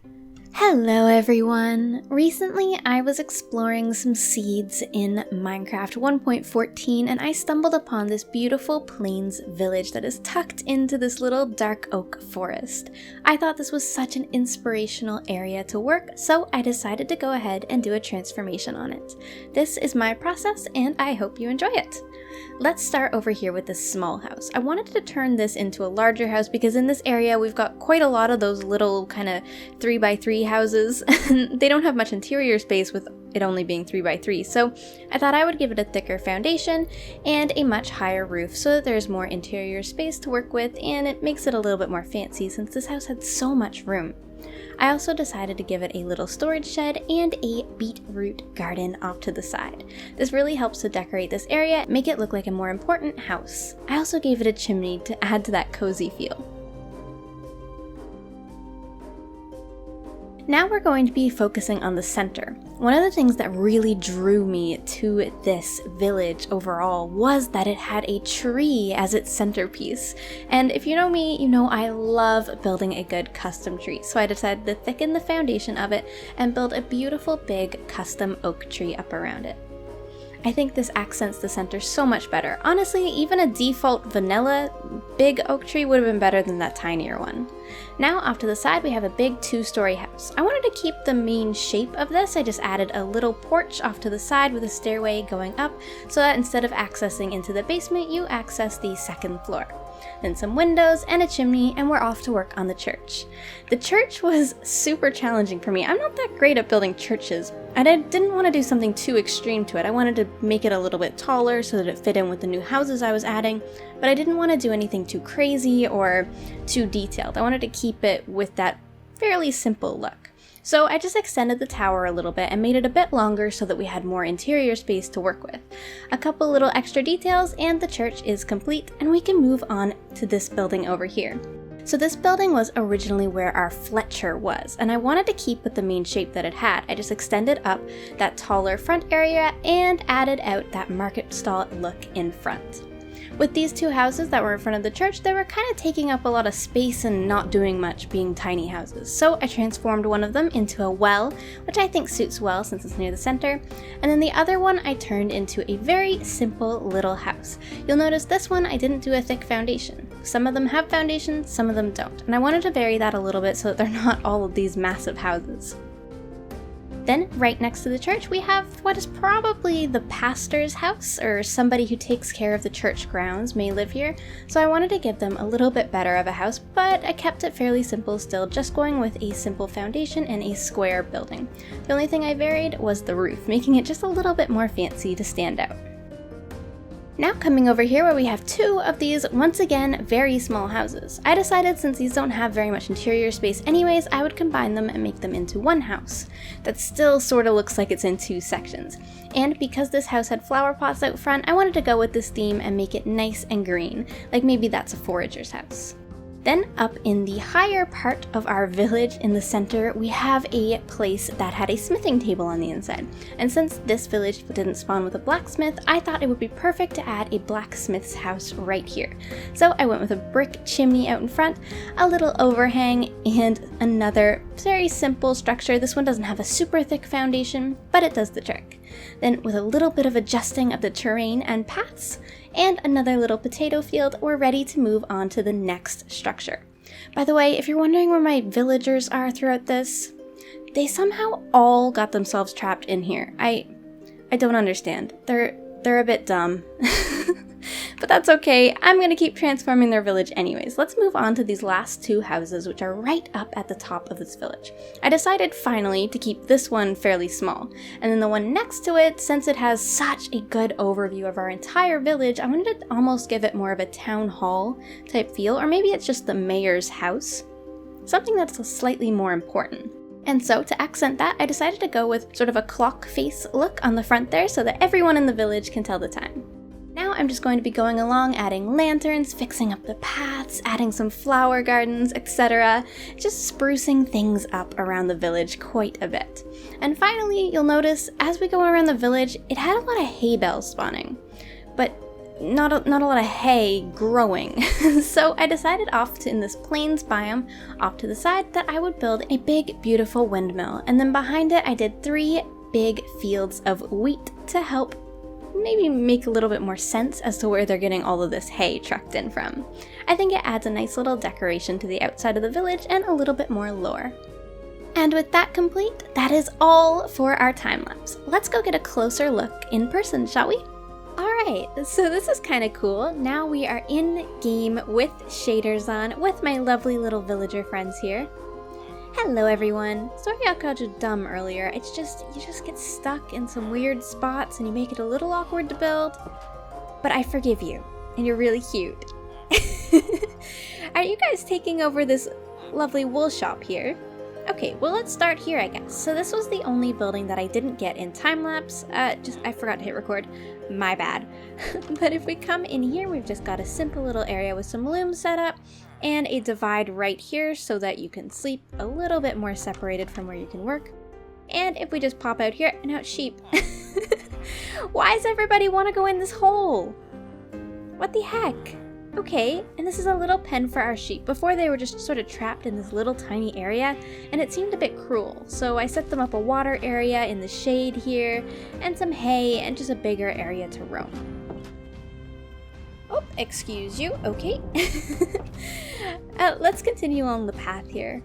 Hello everyone! Recently I was exploring some seeds in Minecraft 1.14 and I stumbled upon this beautiful plains village that is tucked into this little dark oak forest. I thought this was such an inspirational area to work, so I decided to go ahead and do a transformation on it. This is my process and I hope you enjoy it. Let's start over here with this small house. I wanted to turn this into a larger house because in this area we've got quite a lot of those little kind of 3x3 houses and they don't have much interior space with it only being 3x3, so I thought I would give it a thicker foundation and a much higher roof so that there's more interior space to work with and it makes it a little bit more fancy since this house had so much room. I also decided to give it a little storage shed and a beetroot garden off to the side. This really helps to decorate this area, make it look like a more important house. I also gave it a chimney to add to that cozy feel. Now we're going to be focusing on the center. One of the things that really drew me to this village overall was that it had a tree as its centerpiece. And if you know me, you know I love building a good custom tree, so I decided to thicken the foundation of it and build a beautiful big custom oak tree up around it. I think this accents the center so much better. Honestly, even a default vanilla big oak tree would have been better than that tinier one. Now off to the side we have a big 2-story house. I wanted to keep the main shape of this. I just added a little porch off to the side with a stairway going up so that instead of accessing into the basement, you access the second floor. Then some windows and a chimney, and we're off to work on the church. The church was super challenging for me. I'm not that great at building churches, and I didn't want to do something too extreme to it. I wanted to make it a little bit taller so that it fit in with the new houses I was adding, but I didn't want to do anything too crazy or too detailed. I wanted to keep it with that fairly simple look. So I just extended the tower a little bit and made it a bit longer so that we had more interior space to work with. A couple little extra details and the church is complete and we can move on to this building over here. So this building was originally where our Fletcher was, and I wanted to keep with the main shape that it had. I just extended up that taller front area and added out that market stall look in front. With these two houses that were in front of the church, they were kind of taking up a lot of space and not doing much, being tiny houses. So I transformed one of them into a well, which I think suits well since it's near the center. And then the other one I turned into a very simple little house. You'll notice this one I didn't do a thick foundation. Some of them have foundations, some of them don't. And I wanted to vary that a little bit so that they're not all of these massive houses. Then, right next to the church, we have what is probably the pastor's house, or somebody who takes care of the church grounds may live here, so I wanted to give them a little bit better of a house, but I kept it fairly simple still, just going with a simple foundation and a square building. The only thing I varied was the roof, making it just a little bit more fancy to stand out. Now coming over here where we have two of these, once again, very small houses. I decided since these don't have very much interior space anyways, I would combine them and make them into one house. That still sort of looks like it's in two sections. And because this house had flower pots out front, I wanted to go with this theme and make it nice and green, like maybe that's a forager's house. Then up in the higher part of our village in the center, we have a place that had a smithing table on the inside. And since this village didn't spawn with a blacksmith, I thought it would be perfect to add a blacksmith's house right here. So I went with a brick chimney out in front, a little overhang, and another very simple structure. This one doesn't have a super thick foundation, but it does the trick. Then with a little bit of adjusting of the terrain and paths, and another little potato field, we're ready to move on to the next structure. By the way, if you're wondering where my villagers are throughout this, they somehow all got themselves trapped in here. I don't understand. They're a bit dumb. But that's okay, I'm gonna keep transforming their village anyways. Let's move on to these last two houses, which are right up at the top of this village. I decided finally to keep this one fairly small, and then the one next to it, since it has such a good overview of our entire village, I wanted to almost give it more of a town hall type feel, or maybe it's just the mayor's house. Something that's slightly more important. And so to accent that, I decided to go with sort of a clock face look on the front there so that everyone in the village can tell the time. Now I'm just going to be going along, adding lanterns, fixing up the paths, adding some flower gardens, etc. Just sprucing things up around the village quite a bit. And finally, you'll notice as we go around the village, it had a lot of hay bales spawning. But not a lot of hay growing. So I decided in this plains biome off to the side that I would build a big, beautiful windmill. And then behind it, I did 3 big fields of wheat to help maybe make a little bit more sense as to where they're getting all of this hay trucked in from. I think it adds a nice little decoration to the outside of the village and a little bit more lore. And with that complete, that is all for our time lapse. Let's go get a closer look in person, shall we? Alright, so this is kind of cool. Now we are in game with shaders on with my lovely little villager friends here. Hello everyone. Sorry I called you dumb earlier. It's just, you just get stuck in some weird spots and you make it a little awkward to build. But I forgive you, and you're really cute. Are you guys taking over this lovely wool shop here? Okay, well let's start here I guess. So this was the only building that I didn't get in time-lapse. I forgot to hit record. My bad. But if we come in here, we've just got a simple little area with some looms set up and a divide right here so that you can sleep a little bit more separated from where you can work. And if we just pop out here, now it's sheep. Why does everybody want to go in this hole? What the heck? Okay, and this is a little pen for our sheep. Before they were just sort of trapped in this little tiny area, and it seemed a bit cruel. So I set them up a water area in the shade here, and some hay, and just a bigger area to roam. Oh, excuse you, okay. Let's continue on the path here.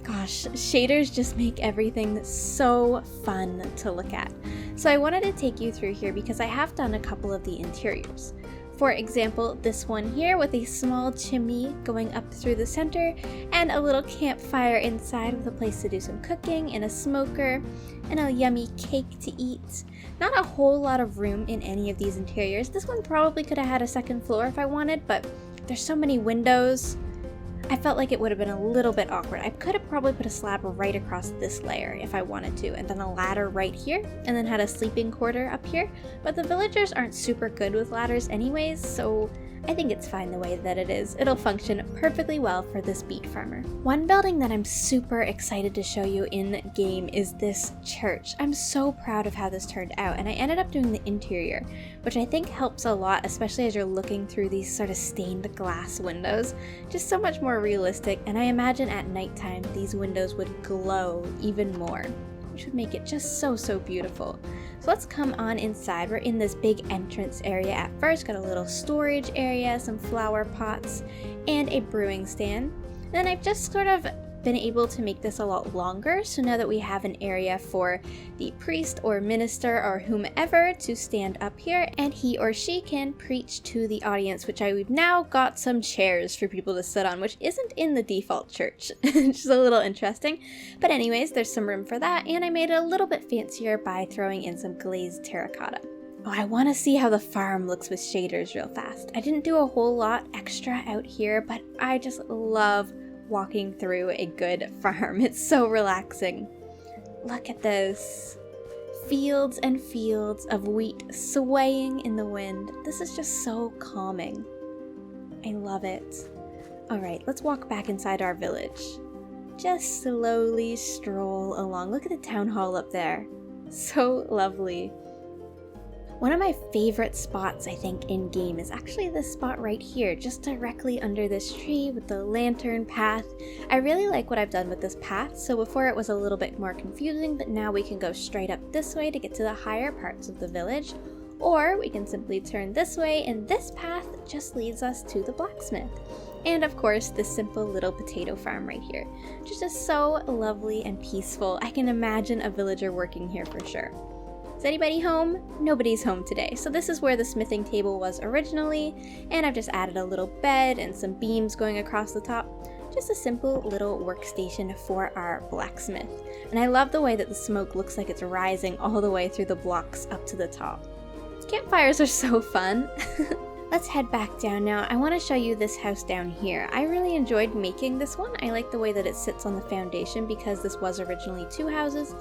Gosh, shaders just make everything so fun to look at. So I wanted to take you through here because I have done a couple of the interiors. For example, this one here with a small chimney going up through the center and a little campfire inside with a place to do some cooking and a smoker and a yummy cake to eat. Not a whole lot of room in any of these interiors. This one probably could have had a second floor if I wanted, but there's so many windows. I felt like it would have been a little bit awkward. I could have probably put a slab right across this layer if I wanted to, and then a ladder right here, and then had a sleeping quarter up here, but the villagers aren't super good with ladders anyways, so I think it's fine the way that it is. It'll function perfectly well for this beet farmer. One building that I'm super excited to show you in game is this church. I'm so proud of how this turned out, and I ended up doing the interior, which I think helps a lot, especially as you're looking through these sort of stained glass windows. Just so much more realistic, and I imagine at nighttime these windows would glow even more, which would make it just so beautiful. So let's come on inside. We're in this big entrance area at first. Got a little storage area, some flower pots, and a brewing stand. And then I've just sort of been able to make this a lot longer, so now that we have an area for the priest or minister or whomever to stand up here, and he or she can preach to the audience, which we've now got some chairs for people to sit on, which isn't in the default church, which is a little interesting. But anyways, there's some room for that, and I made it a little bit fancier by throwing in some glazed terracotta. Oh, I want to see how the farm looks with shaders real fast. I didn't do a whole lot extra out here, but I just love walking through a good farm. It's so relaxing. Look at this. Fields and fields of wheat swaying in the wind. This is just so calming. I love it. Alright, let's walk back inside our village. Just slowly stroll along. Look at the town hall up there. So lovely. One of my favorite spots, I think, in game is actually this spot right here, just directly under this tree with the lantern path. I really like what I've done with this path, so before it was a little bit more confusing, but now we can go straight up this way to get to the higher parts of the village, or we can simply turn this way, and this path just leads us to the blacksmith. And of course, this simple little potato farm right here, which is just so lovely and peaceful. I can imagine a villager working here for sure. Is anybody home? Nobody's home today. So this is where the smithing table was originally, and I've just added a little bed and some beams going across the top. Just a simple little workstation for our blacksmith. And I love the way that the smoke looks like it's rising all the way through the blocks up to the top. Campfires are so fun. Let's head back down now. I want to show you this house down here. I really enjoyed making this one. I like the way that it sits on the foundation because this was originally 2 houses.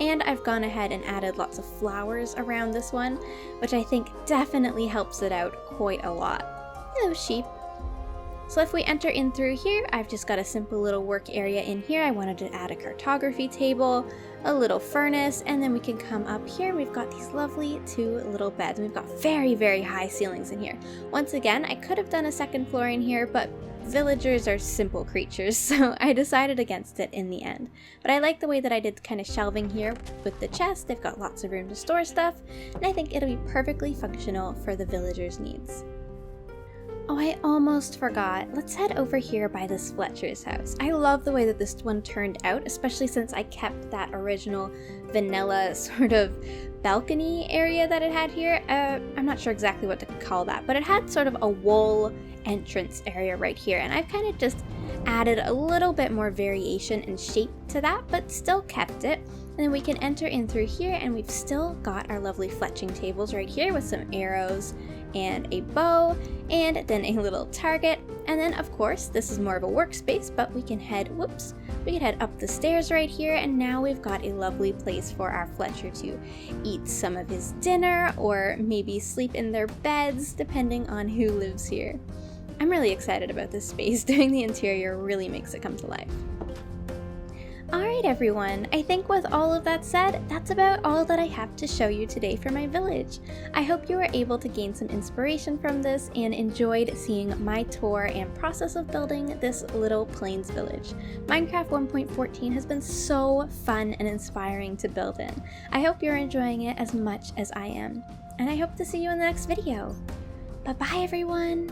And I've gone ahead and added lots of flowers around this one, which I think definitely helps it out quite a lot. Hello, sheep. So if we enter in through here, I've just got a simple little work area in here. I wanted to add a cartography table, a little furnace, and then we can come up here. We've got these lovely 2 little beds. We've got very, very high ceilings in here. Once again, I could have done a second floor in here, but villagers are simple creatures, so I decided against it in the end. But I like the way that I did kind of shelving here with the chest. They've got lots of room to store stuff, and I think it'll be perfectly functional for the villagers' needs. Oh, I almost forgot. Let's head over here by this Fletcher's house. I love the way that this one turned out, especially since I kept that original vanilla sort of balcony area that it had here. I'm not sure exactly what to call that, but it had sort of a wall entrance area right here, and I've kind of just added a little bit more variation and shape to that, but still kept it. And then we can enter in through here, and we've still got our lovely fletching tables right here with some arrows and a bow, and then a little target. And then of course, this is more of a workspace, but we can head up the stairs right here, and now we've got a lovely place for our Fletcher to eat some of his dinner, or maybe sleep in their beds, depending on who lives here. I'm really excited about this space. Doing the interior really makes it come to life. Alright everyone, I think with all of that said, that's about all that I have to show you today for my village. I hope you were able to gain some inspiration from this and enjoyed seeing my tour and process of building this little plains village. Minecraft 1.14 has been so fun and inspiring to build in. I hope you're enjoying it as much as I am, and I hope to see you in the next video. Bye bye everyone!